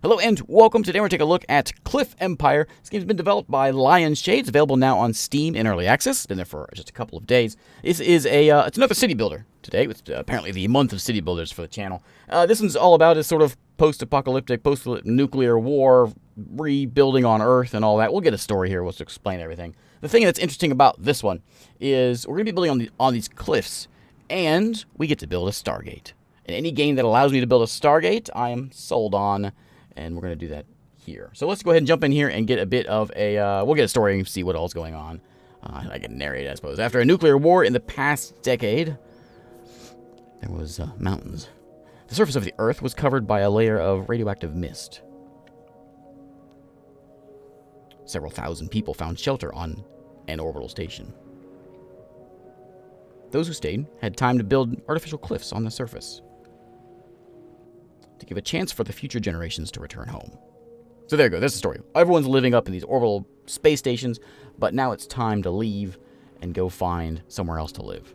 Hello and welcome. Today we're going to take a look at Cliff Empire. This game's been developed by Lion Shade. It's available now on Steam in Early Access. It's been there for just a couple of days. This is it's another city builder today. It's apparently the month of city builders for the channel. This one's all about is sort of post-apocalyptic, post-nuclear war, rebuilding on Earth and all that. We'll get a story here. We'll explain everything. The thing that's interesting about this one is we're going to be building on these cliffs, and we get to build a Stargate. And any game that allows me to build a Stargate, I am sold on. And we're going to do that here. So let's go ahead and jump in here and get a bit of a... we'll get a story and see what all's going on. I can narrate it, I suppose. After a nuclear war in the past decade, there was mountains. The surface of the Earth was covered by a layer of radioactive mist. Several thousand people found shelter on an orbital station. Those who stayed had time to build artificial cliffs on the surface, to give a chance for the future generations to return home. So there you go, that's the story. Everyone's living up in these orbital space stations, but now it's time to leave and go find somewhere else to live.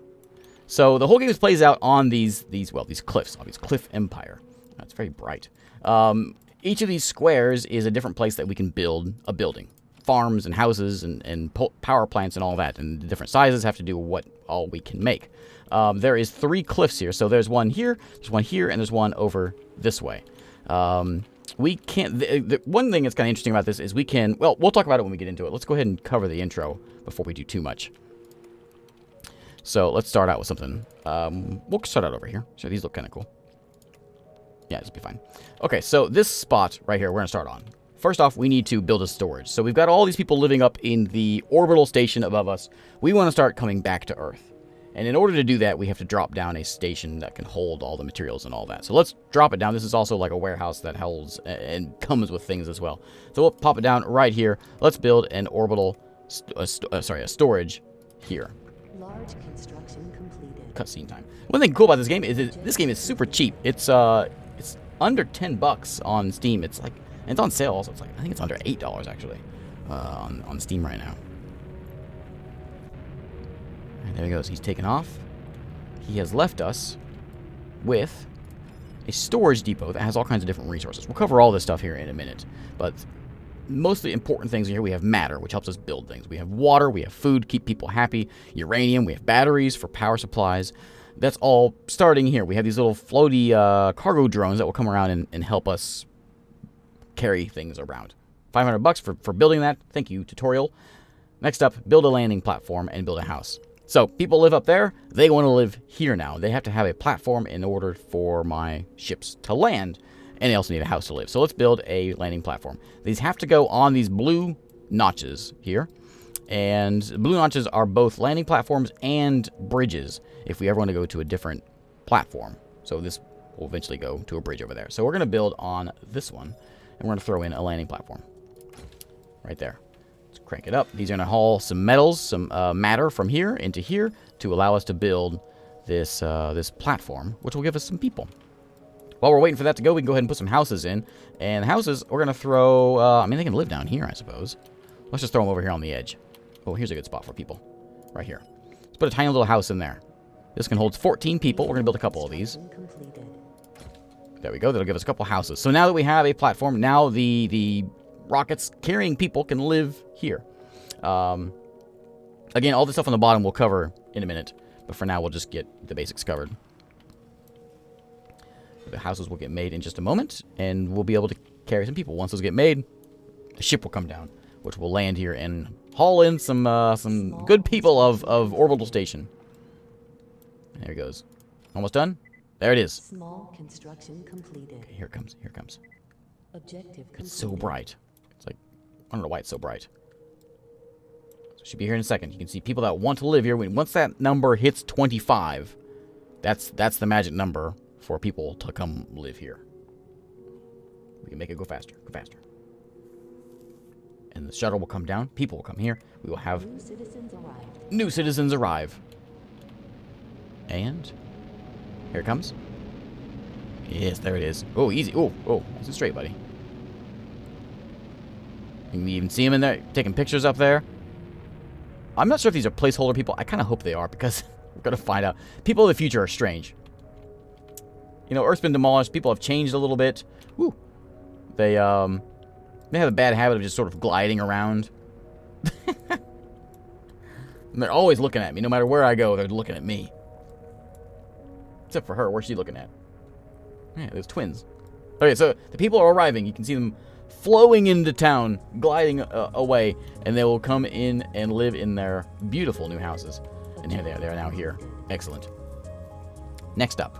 So the whole game plays out on these cliffs, on these Cliff Empire. It's very bright. Each of these squares is a different place that we can build a building. Farms and houses and power plants and all that, and the different sizes have to do what all we can make. There is 3 cliffs here, so there's one here, and there's one over this way. We can't... The one thing that's kind of interesting about this is we can... Well, we'll talk about it when we get into it. Let's go ahead and cover the intro before we do too much. So let's start out with something. We'll start out over here. So these look kind of cool. Yeah, this will be fine. Okay, so this spot right here, we're going to start on. First off, we need to build a storage. So we've got all these people living up in the orbital station above us. We want to start coming back to Earth. And in order to do that, we have to drop down a station that can hold all the materials and all that. So let's drop it down. This is also like a warehouse that holds and comes with things as well. So we'll pop it down right here. Let's build an orbital, a storage here. Large construction completed. Cutscene time. One thing cool about this game is this game is super cheap. It's under $10 on Steam. It's like, and it's on sale also. It's like, I think it's under $8 actually on Steam right now. And there he goes. He's taken off. He has left us with a storage depot that has all kinds of different resources. We'll cover all this stuff here in a minute. But most of the important things here, we have matter, which helps us build things. We have water. We have food, keep people happy. Uranium. We have batteries for power supplies. That's all starting here. We have these little floaty cargo drones that will come around and help us carry things around. $500 for building that. Thank you, tutorial. Next up, build a landing platform and build a house. So people live up there. They want to live here now. They have to have a platform in order for my ships to land. And they also need a house to live. So let's build a landing platform. These have to go on these blue notches here. And blue notches are both landing platforms and bridges if we ever want to go to a different platform. So this will eventually go to a bridge over there. So we're going to build on this one. And we're going to throw in a landing platform right there. Let's crank it up. These are going to haul some metals, some matter from here into here to allow us to build this this platform, which will give us some people. While we're waiting for that to go, we can go ahead and put some houses in. And the houses, we're going to throw... I mean, they can live down here, I suppose. Let's just throw them over here on the edge. Oh, here's a good spot for people. Right here. Let's put a tiny little house in there. This can hold 14 people. We're going to build a couple of these. There we go. That'll give us a couple houses. So now that we have a platform, now the rockets carrying people can live here. Again, all the stuff on the bottom we'll cover in a minute. But for now, we'll just get the basics covered. The houses will get made in just a moment. And we'll be able to carry some people. Once those get made, the ship will come down, which will land here and haul in some good people of orbital station. There it goes. Almost done? There it is. Small construction completed. Okay, here it comes. Here it comes. Objective completed. It's so bright. It's like, I don't know why it's so bright. So it should be here in a second. You can see people that want to live here. Once that number hits 25, that's the magic number for people to come live here. We can make it go faster. Go faster. And the shuttle will come down. People will come here. We will have New citizens arrived. New citizens arrive. And here it comes. Yes, there it is. Oh, easy. Oh, nice and straight, buddy. You can even see them in there, taking pictures up there. I'm not sure if these are placeholder people. I kind of hope they are, because we're going to find out. People of the future are strange. You know, Earth's been demolished. People have changed a little bit. Woo. They have a bad habit of just sort of gliding around. And they're always looking at me. No matter where I go, they're looking at me. Except for her. Where's she looking at? Yeah, there's twins. Okay, so the people are arriving. You can see them flowing into town, gliding away, and they will come in and live in their beautiful new houses. And here they are. They are now here. Excellent. Next up,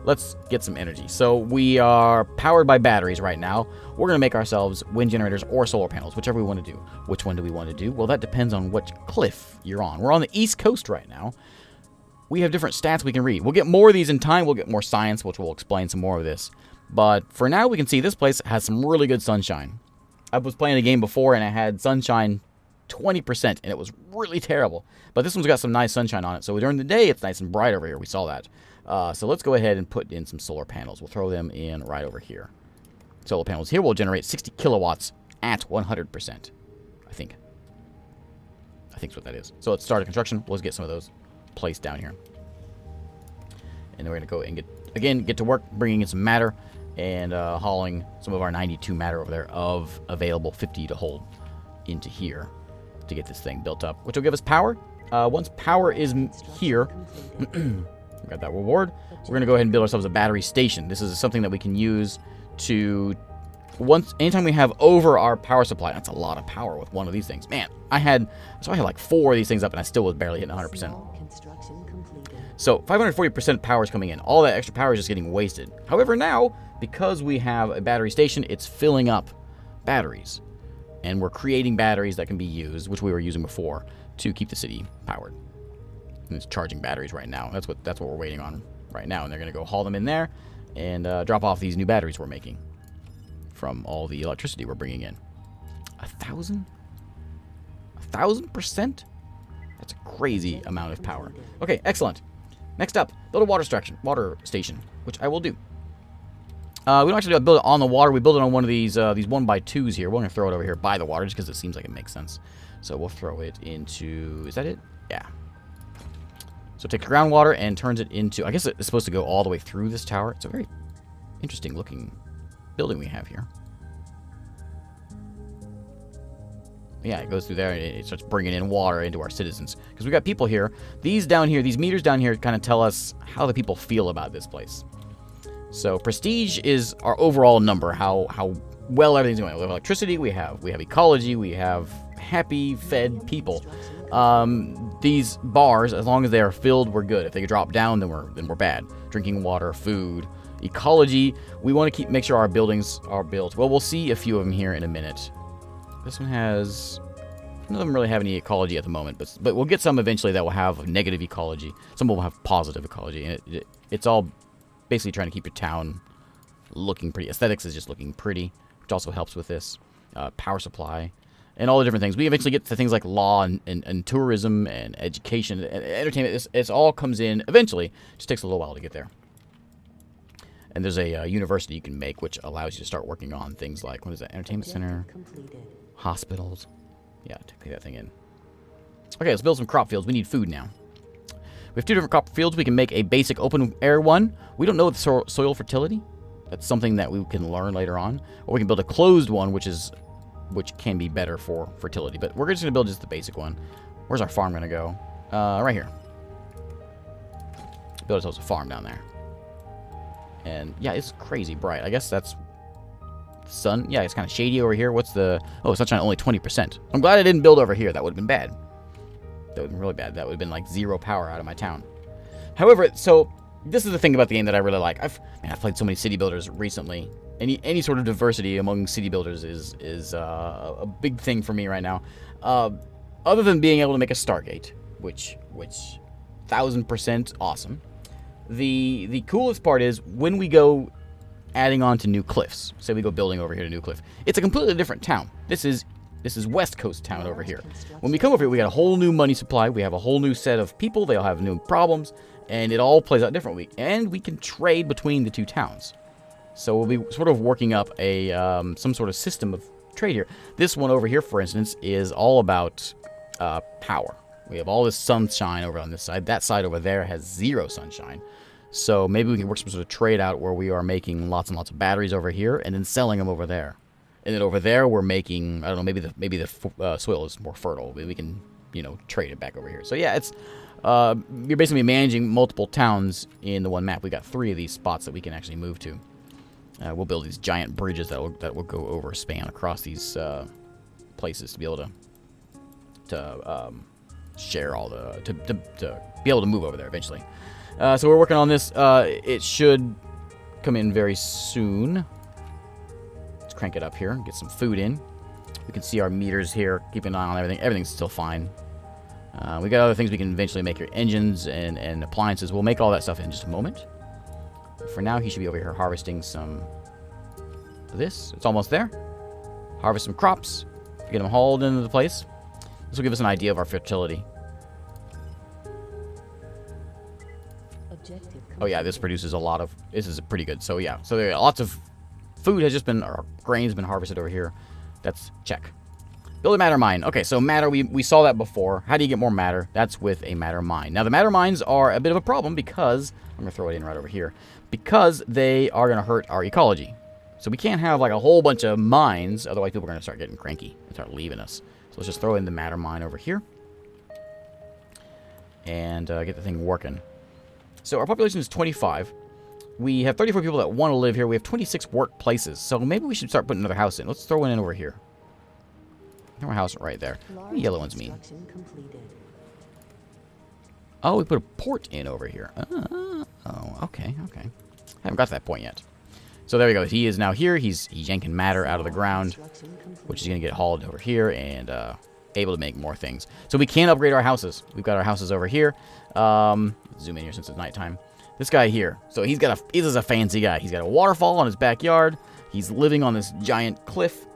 let's get some energy. So we are powered by batteries right now. We're going to make ourselves wind generators or solar panels, whichever we want to do. Which one do we want to do? Well, that depends on which cliff you're on. We're on the East Coast right now. We have different stats we can read. We'll get more of these in time. We'll get more science, which will explain some more of this. But for now, we can see this place has some really good sunshine. I was playing a game before, and I had sunshine 20%, and it was really terrible. But this one's got some nice sunshine on it. So during the day, it's nice and bright over here. We saw that. So let's go ahead and put in some solar panels. We'll throw them in right over here. Solar panels here will generate 60 kilowatts at 100%. I think that's what that is. So let's start a construction. Let's get some of those placed down here. And then we're going to go and get to work bringing in some matter and hauling some of our 92 matter over there of available 50 to hold into here to get this thing built up, which will give us power. Once power is here, we got that reward. We're going to go ahead and build ourselves a battery station. This is something that we can use to anytime we have over our power supply. That's a lot of power with one of these things. Man, I had like 4 of these things up, and I still was barely hitting 100%. So 540% power is coming in. All that extra power is just getting wasted. However, now, because we have a battery station, it's filling up batteries. And we're creating batteries that can be used, which we were using before, to keep the city powered. And it's charging batteries right now. That's what we're waiting on right now. And they're going to go haul them in there and drop off these new batteries we're making from all the electricity we're bringing in. 1,000? 1,000%? That's a crazy amount of power. Okay, excellent. Next up, build a water station, which I will do. We don't actually build it on the water. We build it on one of these 1x2s here. We're going to throw it over here by the water just because it seems like it makes sense. So we'll throw it into... Is that it? Yeah. So it takes groundwater and turns it into... I guess it's supposed to go all the way through this tower. It's a very interesting looking building we have here. Yeah, it goes through there and it starts bringing in water into our citizens. Because we got people here. These meters down here kind of tell us how the people feel about this place. So prestige is our overall number, how well everything's going. We have electricity, we have ecology, we have happy, fed people. These bars, as long as they are filled, we're good. If they drop down, then we're bad. Drinking water, food, ecology. We want to make sure our buildings are built. Well, we'll see a few of them here in a minute. This one has... None of them really have any ecology at the moment, but we'll get some eventually that will have negative ecology. Some will have positive ecology, and it's all basically trying to keep your town looking pretty. Aesthetics is just looking pretty, which also helps with this. Power supply, and all the different things. We eventually get to things like law and tourism and education and entertainment. It all comes in eventually. It just takes a little while to get there. And there's a university you can make, which allows you to start working on things like, what is that, entertainment center, hospitals. Yeah, take that thing in. Okay, let's build some crop fields. We need food now. We have 2 different crop fields. We can make a basic open air one. We don't know the soil fertility. That's something that we can learn later on. Or we can build a closed one, which can be better for fertility. But we're just going to build just the basic one. Where's our farm going to go? Right here. Build ourselves a farm down there. And yeah, it's crazy bright. I guess that's sun. Yeah, it's kind of shady over here. What's the... Oh, sunshine only 20%. I'm glad I didn't build over here. That would have been bad. That would have been really bad. That would have been like 0 power out of my town. However, so this is the thing about the game that I really like. I've played so many city builders recently. Any sort of diversity among city builders is a big thing for me right now. Other than being able to make a Stargate, which 1000% awesome. The coolest part is when we go adding on to new cliffs. Say we go building over here to New Cliff. It's a completely different town. This is West Coast town over here. When we come over here, we got a whole new money supply. We have a whole new set of people. They all have new problems, and it all plays out differently. And we can trade between the 2 towns. So we'll be sort of working up a some sort of system of trade here. This one over here, for instance, is all about power. We have all this sunshine over on this side. That side over there has 0 sunshine. So maybe we can work some sort of trade out where we are making lots and lots of batteries over here and then selling them over there. And then over there we're making, I don't know, maybe the soil is more fertile. Maybe we can, you know, trade it back over here. So yeah, it's you're basically managing multiple towns in the one map. We got 3 of these spots that we can actually move to. We'll build these giant bridges that will go over span across these places to be able to share all the to be able to move over there eventually. So we're working on this. It should come in very soon. Let's crank it up here and get some food in. We can see our meters here. Keep an eye on everything. Everything's still fine. We got other things we can eventually make here. Engines and appliances. We'll make all that stuff in just a moment. For now, he should be over here harvesting some of this. It's almost there. Harvest some crops. Get them hauled into the place. This will give us an idea of our fertility. Oh yeah, this produces a lot of... This is pretty good. So yeah, so there are lots of food has just been... Or grain's been harvested over here. That's check. Build a matter mine. Okay, so matter, we saw that before. How do you get more matter? That's with a matter mine. Now, the matter mines are a bit of a problem because... I'm going to throw it in right over here. Because they are going to hurt our ecology. So we can't have like a whole bunch of mines, otherwise people are going to start getting cranky and start leaving us. So let's just throw in the matter mine over here. And get the thing working. So our population is 25. We have 34 people that want to live here. We have 26 workplaces. So maybe we should start putting another house in. Let's throw one in over here. Our house right there. What do the yellow ones mean? Oh, we put a port in over here. Oh, okay, okay. Haven't got to that point yet. So there we go. He is now here. He's yanking matter out of the ground, which is going to get hauled over here and able to make more things. So we can upgrade our houses. We've got our houses over here. Zoom in here since it's nighttime. This guy here. So he's is a fancy guy. He's got a waterfall in his backyard. He's living on this giant cliff.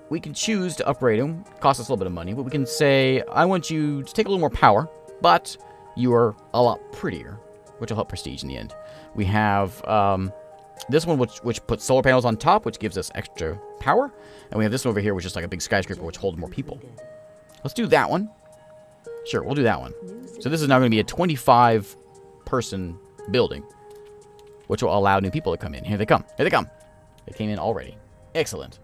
We can choose to upgrade him. Cost us a little bit of money, but we can say, I want you to take a little more power, but you are a lot prettier, which will help prestige in the end. We have this one, which puts solar panels on top, which gives us extra power. And we have this one over here, which is like a big skyscraper, which holds more people. Let's do that one. Sure, we'll do that one. So this is now going to be a 25-person building, which will allow new people to come in. Here they come. Here they come. They came in already. Excellent.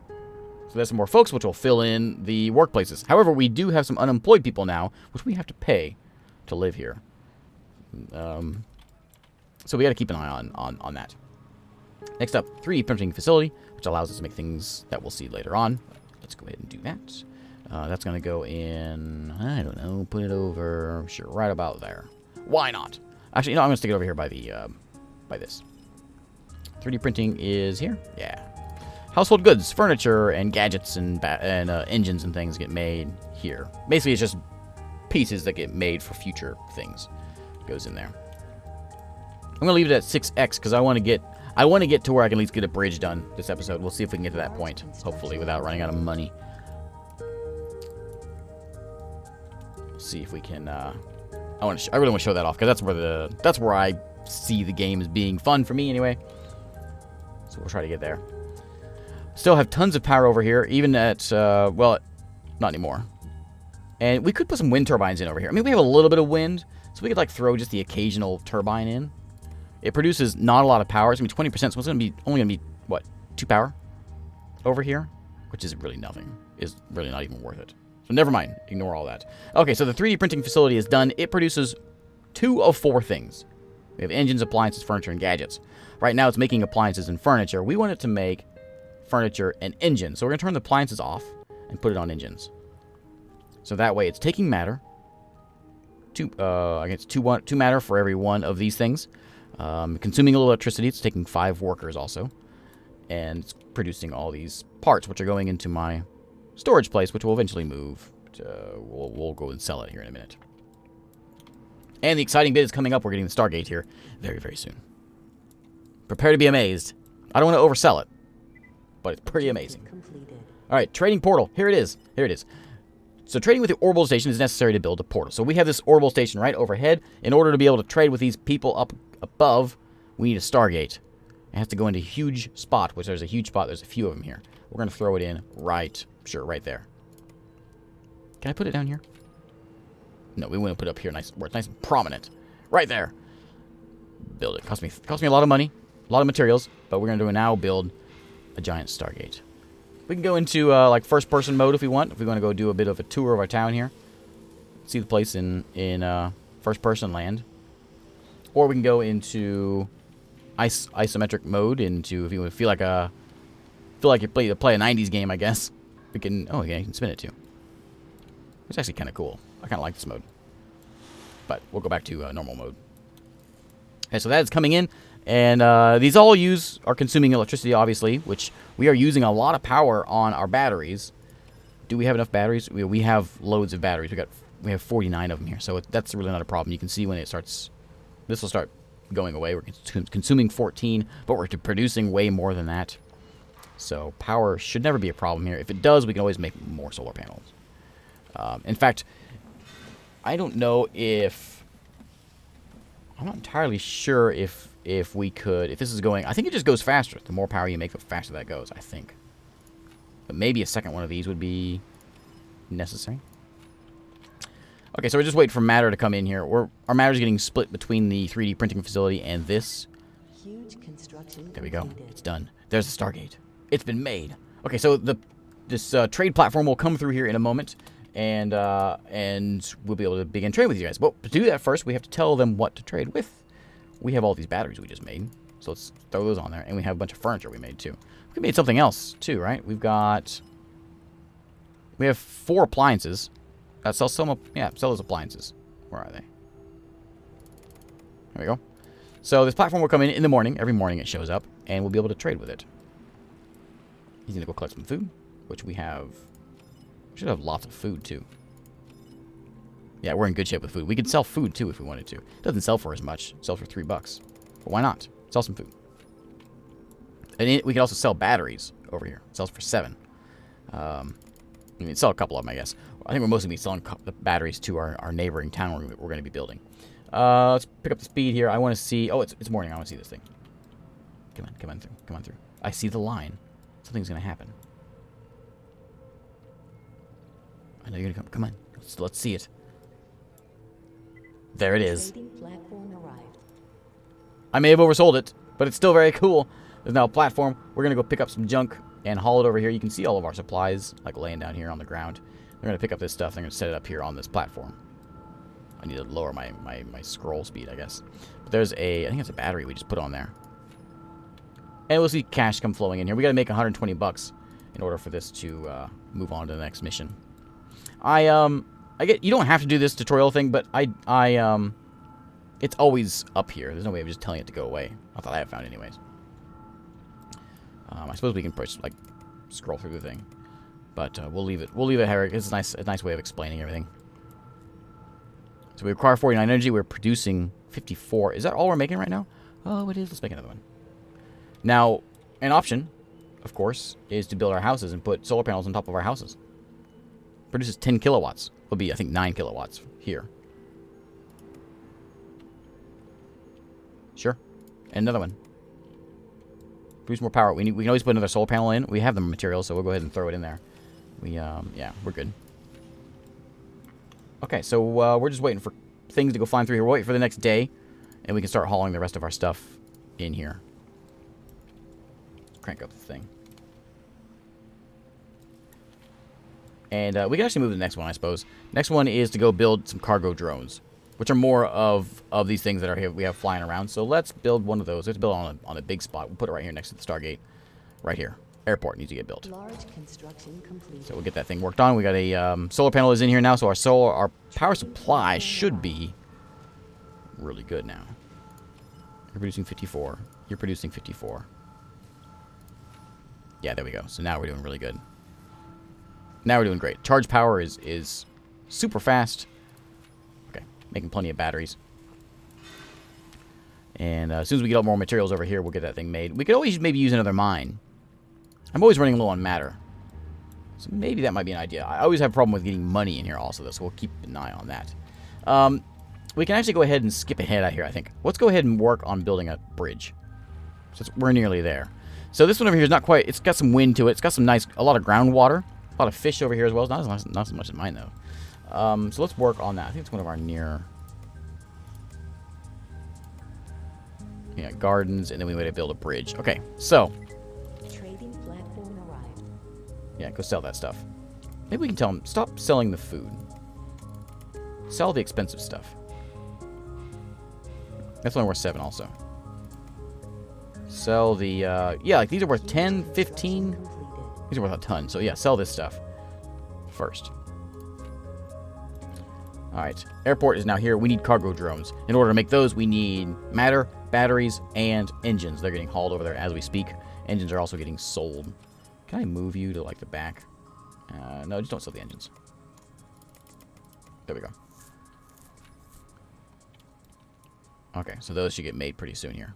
So there's some more folks, which will fill in the workplaces. However, we do have some unemployed people now, which we have to pay to live here. So we got to keep an eye on that. Next up, 3D printing facility, which allows us to make things that we'll see later on. Let's go ahead and do that. That's going to go in, I don't know, put it over, sure, right about there. Why not? Actually, you know, I'm going to stick it over here by this. 3D printing is here. Yeah. Household goods, furniture, and gadgets, and engines and things get made here. Basically, it's just pieces that get made for future things. Goes in there. I'm going to leave it at 6x because I want to get to where I can at least get a bridge done this episode. We'll see if we can get to that point, hopefully, without running out of money. See if we can. I really want to show that off because that's where I see the game as being fun for me anyway. So we'll try to get there. Still have tons of power over here, even at well, not anymore. And we could put some wind turbines in over here. I mean, we have a little bit of wind, so we could like throw just the occasional turbine in. It produces not a lot of power. It's gonna be 20%, so it's only gonna be what, 2 power over here, which is really nothing. Is really not even worth it. So never mind. Ignore all that. Okay, so the 3D printing facility is done. It produces 2 of 4 things. We have engines, appliances, furniture, and gadgets. Right now, it's making appliances and furniture. We want it to make furniture and engines. So we're gonna turn the appliances off and put it on engines. So that way, it's taking matter. I guess 2 matter for every one of these things. Consuming a little electricity. It's taking 5 workers also. And it's producing all these parts, which are going into my storage place, which will eventually move. We'll go and sell it here in a minute. And the exciting bit is coming up. We're getting the Stargate here very, very soon. Prepare to be amazed. I don't want to oversell it, but it's pretty amazing. All right, trading portal. Here it is. Here it is. So trading with the orbital station is necessary to build a portal. So we have this orbital station right overhead. In order to be able to trade with these people up above, we need a Stargate. It has to go into a huge spot, which there's a huge spot. There's a few of them here. We're going to throw it in right there. Can I put it down here? No, we want to put it up here, nice, where it's nice and prominent. Right there. build it. Cost me a lot of money, a lot of materials, but we're gonna now build a giant Stargate. We can go into like first-person mode if we want. If we want to go do a bit of a tour of our town here, see the place in first-person land, or we can go into isometric mode. Into if you feel like you play a '90s game, I guess. We can. Oh yeah, you can spin it too. It's actually kind of cool. I kind of like this mode, but we'll go back to normal mode. Okay, so that is coming in. And these all are consuming electricity, obviously, which we are using a lot of power on our batteries. Do we have enough batteries? We have loads of batteries. We have 49 of them here, so that's really not a problem. You can see when it starts. This will start going away. We're consuming 14, but we're producing way more than that. So power should never be a problem here. If it does, we can always make more solar panels. In fact, I don't know if. I'm not entirely sure if we could, if this is going, I think it just goes faster. The more power you make, the faster that goes, I think. But maybe a second one of these would be necessary. Okay, so we're just waiting for matter to come in here. Our matter's getting split between the 3D printing facility and this. Huge construction There we go. completed. It's done. There's the Stargate. It's been made. Okay, so this trade platform will come through here in a moment, and we'll be able to begin trading with you guys. But to do that first, we have to tell them what to trade with. We have all these batteries we just made, so let's throw those on there. And we have a bunch of furniture we made, too. We made something else, too, right? We have 4 appliances. Sell those appliances. Where are they? There we go. So this platform will come in the morning. Every morning it shows up, and we'll be able to trade with it. He's going to go collect some food, which we have. We should have lots of food, too. Yeah, we're in good shape with food. We could sell food, too, if we wanted to. It doesn't sell for as much. It sells for $3. But why not? Sell some food. And we can also sell batteries over here. It sells for 7. I mean, sell a couple of them, I guess. I think we're mostly going to be selling the batteries to our neighboring town we're going to be building. Let's pick up the speed here. I want to see... Oh, it's morning. I want to see this thing. Come on through. I see the line. Something's going to happen. I know you're going to come. Come on. Let's see it. There it is. Trading platform arrived. I may have oversold it, but it's still very cool. There's now a platform. We're going to go pick up some junk and haul it over here. You can see all of our supplies, like, laying down here on the ground. They're going to pick up this stuff. They're going to set it up here on this platform. I need to lower my scroll speed, I guess. But there's I think it's a battery we just put on there. And we'll see cash come flowing in here. We got to make $120 in order for this to move on to the next mission. You don't have to do this tutorial thing, but it's always up here. There's no way of just telling it to go away. I thought I have found anyways. I suppose we can push, like, scroll through the thing, but we'll leave it. We'll leave it here. It's a nice way of explaining everything. So we require 49 energy. We're producing 54. Is that all we're making right now? Oh, it is. Let's make another one. Now, an option, of course, is to build our houses and put solar panels on top of our houses. Produces 10 kilowatts. Will be, I think, 9 kilowatts here. Sure. And another one. Produce more power. We can always put another solar panel in. We have the materials, so we'll go ahead and throw it in there. Yeah, we're good. Okay, so we're just waiting for things to go flying through here. We'll wait for the next day, and we can start hauling the rest of our stuff in here. Crank up the thing. And we can actually move to the next one, I suppose. Next one is to go build some cargo drones, which are more of these things that are here we have flying around. So let's build one of those. Let's build on a big spot. We'll put it right here next to the Stargate. Right here. Airport needs to get built. Large construction complete. So we'll get that thing worked on. We got a solar panel is in here now, so our power supply should be really good now. You're producing 54. You're producing 54. Yeah, there we go. So now we're doing really good. Now we're doing great. Charge power is super fast. Okay, making plenty of batteries. And as soon as we get up more materials over here, we'll get that thing made. We could always maybe use another mine. I'm always running low on matter. So maybe that might be an idea. I always have a problem with getting money in here also, though, so we'll keep an eye on that. We can actually go ahead and skip ahead out here, I think. Let's go ahead and work on building a bridge. So we're nearly there. So this one over here is not quite... It's got some wind to it. It's got some a lot of groundwater. A lot of fish over here as well. It's not as much as mine, though. So let's work on that. I think it's one of our near... Yeah, gardens, and then we would build a bridge. Okay, so. Trading platform arrived. Yeah, go sell that stuff. Maybe we can tell them, stop selling the food. Sell the expensive stuff. That's only worth 7 also. Sell the, yeah, like these are worth 10, 15. These are worth a ton. So yeah, sell this stuff first. Alright, airport is now here. We need cargo drones. In order to make those, we need matter, batteries, and engines. They're getting hauled over there as we speak. Engines are also getting sold. Can I move you to, like, the back? No, just don't sell the engines. There we go. Okay, so those should get made pretty soon here.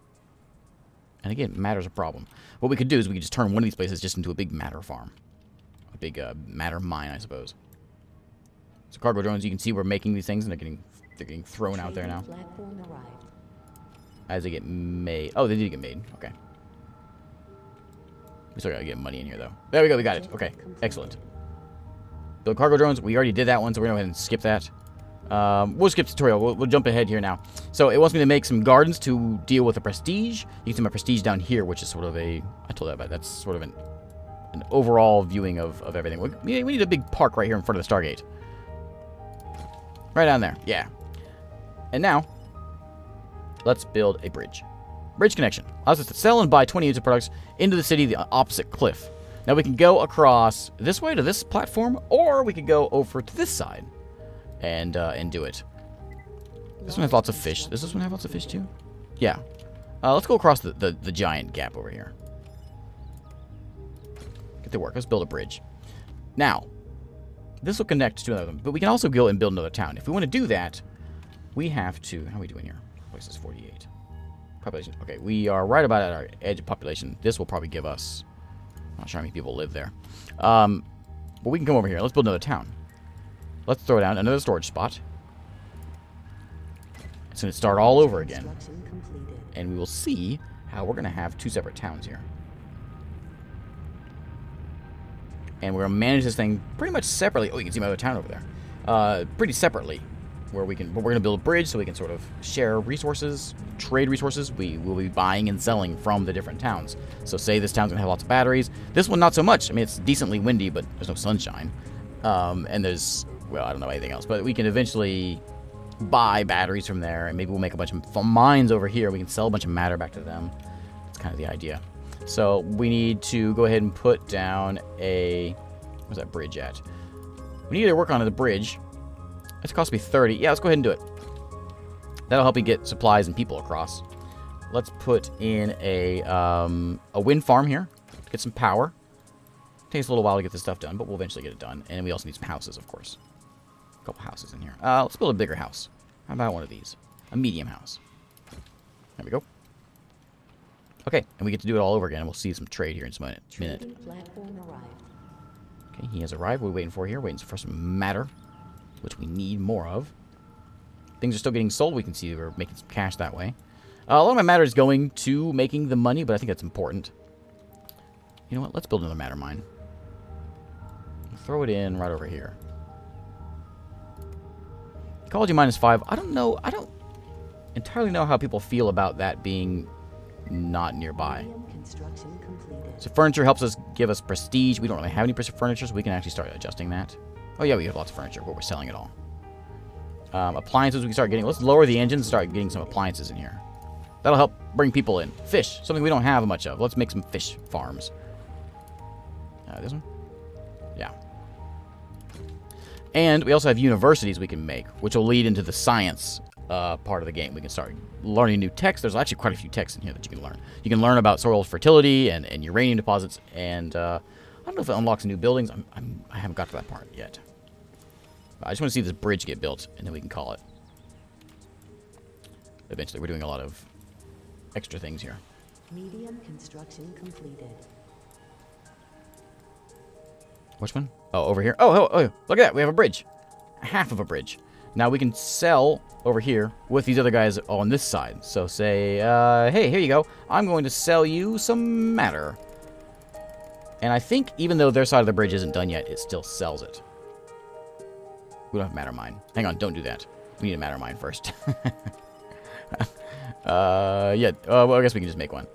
And again, matter's a problem. What we could do is we could just turn one of these places just into a big matter farm. A big matter mine, I suppose. So cargo drones, you can see we're making these things, and they're getting thrown out there now. As they get made. Oh, they did get made. Okay. We still gotta get money in here, though. There we go, we got it. Okay, excellent. Build cargo drones. We already did that one, so we're gonna go ahead and skip that. We'll skip tutorial. We'll jump ahead here now. So it wants me to make some gardens to deal with the prestige. You can see my prestige down here, which is sort of a... I told that about. That's sort of an overall viewing of everything. We need a big park right here in front of the Stargate. Right down there. Yeah. And now, let's build a bridge. Bridge connection allows us to sell and buy 20 units of products into the city, the opposite cliff. Now we can go across this way to this platform, or we could go over to this side and do it. This one has lots of fish. Does this one have lots of fish too? Yeah. Let's go across the giant gap over here. Get to work. Let's build a bridge. Now, this will connect to another one, but we can also go and build another town. If we want to do that, we have to... How are we doing here? Place is 48. Population. Okay, we are right about at our edge of population. This will probably give us... I'm not sure how many people live there. But we can come over here. Let's build another town. Let's throw down another storage spot. It's going to start all over again. And we will see how we're going to have 2 separate towns here. And we're going to manage this thing pretty much separately. Oh, you can see my other town over there. Pretty separately. Where we can... But we're going to build a bridge so we can sort of share resources, trade resources. We will be buying and selling from the different towns. So say this town's going to have lots of batteries. This one, not so much. I mean, it's decently windy, but there's no sunshine. And there's... Well, I don't know anything else. But we can eventually buy batteries from there. And maybe we'll make a bunch of mines over here. We can sell a bunch of matter back to them. That's kind of the idea. So we need to go ahead and put down a... Where's that bridge at? We need to work on the bridge. It's cost me 30. Yeah, let's go ahead and do it. That'll help me get supplies and people across. Let's put in a wind farm here. Get some power. Takes a little while to get this stuff done, but we'll eventually get it done. And we also need some houses, of course. A couple houses in here. Let's build a bigger house. How about one of these? A medium house. There we go. Okay, and we get to do it all over again. We'll see some trade here in a minute. Okay, he has arrived. What are we waiting for here? Waiting for some matter, which we need more of. Things are still getting sold. We can see we're making some cash that way. A lot of my matter is going to making the money, but I think that's important. You know what? Let's build another matter mine. Throw it in right over here. Ecology -5. I don't know. I don't entirely know how people feel about that being not nearby. So furniture helps us give us prestige. We don't really have any furniture, so we can actually start adjusting that. Oh yeah, we have lots of furniture, but we're selling it all. Appliances we can start getting. Let's lower the engine and start getting some appliances in here. That'll help bring people in. Fish, something we don't have much of. Let's make some fish farms. This one? Yeah. And we also have universities we can make, which will lead into the science part of the game. We can start learning new techs. There's actually quite a few techs in here that you can learn. You can learn about soil fertility and uranium deposits, and I don't know if it unlocks new buildings. I haven't got to that part yet. I just want to see this bridge get built, and then we can call it. Eventually, we're doing a lot of extra things here. Medium construction completed. Which one? Oh, over here. Oh, look at that. We have a bridge. Half of a bridge. Now we can sell over here with these other guys on this side. So say, hey, here you go. I'm going to sell you some matter. And I think even though their side of the bridge isn't done yet, it still sells it. We don't have matter mine. Hang on, don't do that. We need a matter mine first. Yeah. Well, I guess we can just make one.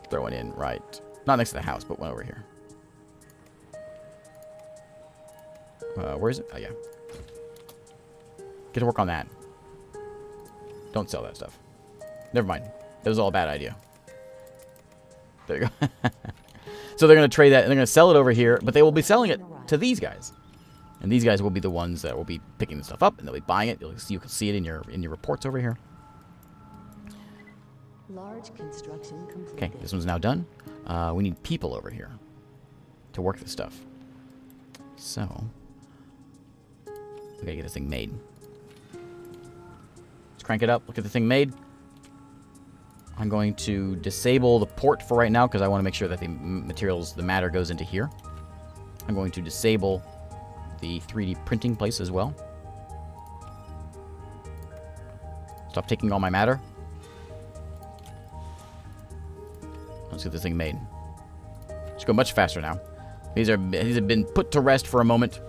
Throw one in, right. Not next to the house, but one over here. Where is it? Oh, yeah. Get to work on that. Don't sell that stuff. Never mind. That was all a bad idea. There you go. So they're going to trade that, and they're going to sell it over here, but they will be selling it to these guys. And these guys will be the ones that will be picking the stuff up, and they'll be buying it. You can see it in your reports over here. Large construction completed. Okay, this one's now done. We need people over here to work this stuff. So, we gotta get this thing made. Let's crank it up. Look at the thing made. I'm going to disable the port for right now because I want to make sure that the materials, the matter goes into here. I'm going to disable the 3D printing place as well. Stop taking all my matter. Let's get this thing made. Let's go much faster now. These have been put to rest for a moment.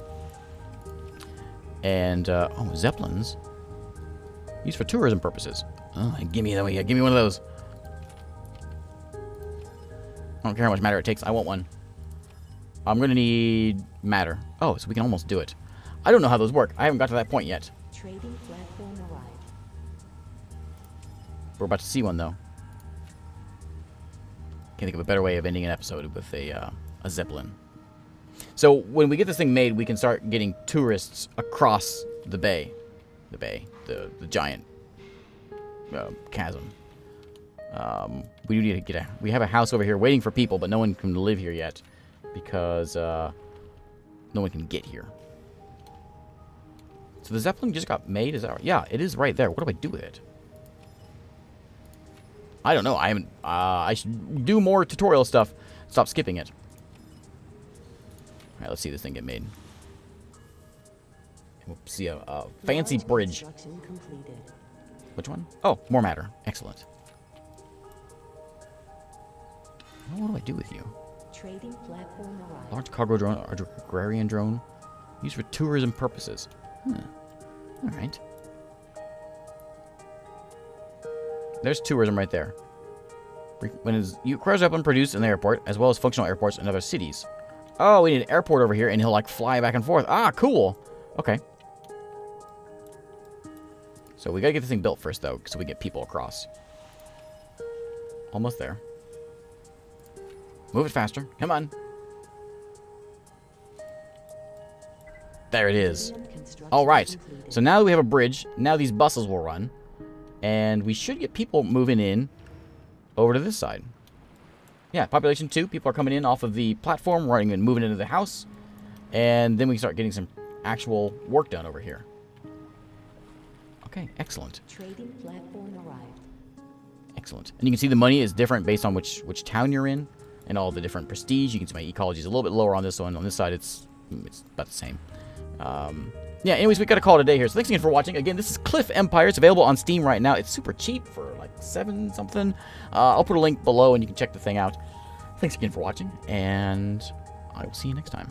And, oh, Zeppelins. Used for tourism purposes. Oh, give me one of those. I don't care how much matter it takes. I want one. I'm going to need matter. Oh, so we can almost do it. I don't know how those work. I haven't got to that point yet. Trading platform arrived. We're about to see one, though. Can't think of a better way of ending an episode with a Zeppelin. So when we get this thing made, we can start getting tourists across the bay. The giant chasm. We do need to we have a house over here waiting for people, but no one can live here yet because no one can get here. So the Zeppelin just got made, is that right? Yeah, it is right there. What do I do with it? I don't know. I haven't. I should do more tutorial stuff. Stop skipping it. All right, let's see this thing get made. We'll see a fancy Large bridge. construction completed. Which one? Oh, more matter. Excellent. What do I do with you? Trading platform arrived. Large cargo drone, agrarian drone, used for tourism purposes. All right. There's tourism right there. When you requires weapon produced in the airport, as well as functional airports in other cities. Oh, we need an airport over here, and he'll like fly back and forth. Ah, cool. Okay. So we gotta get this thing built first, though, so we get people across. Almost there. Move it faster. Come on. There it is. All right. So now that we have a bridge, now these buses will run. And we should get people moving in over to this side. Yeah, population 2. People are coming in off of the platform, running and moving into the house. And then we start getting some actual work done over here. Okay, excellent. Trading platform arrived. Excellent. And you can see the money is different based on which town you're in. And all the different prestige. You can see my ecology is a little bit lower on this one. On this side, it's about the same. Yeah, anyways, we got to call it a day here. So thanks again for watching. Again, this is Cliff Empire. It's available on Steam right now. It's super cheap for like 7 something. I'll put a link below and you can check the thing out. Thanks again for watching, and I will see you next time.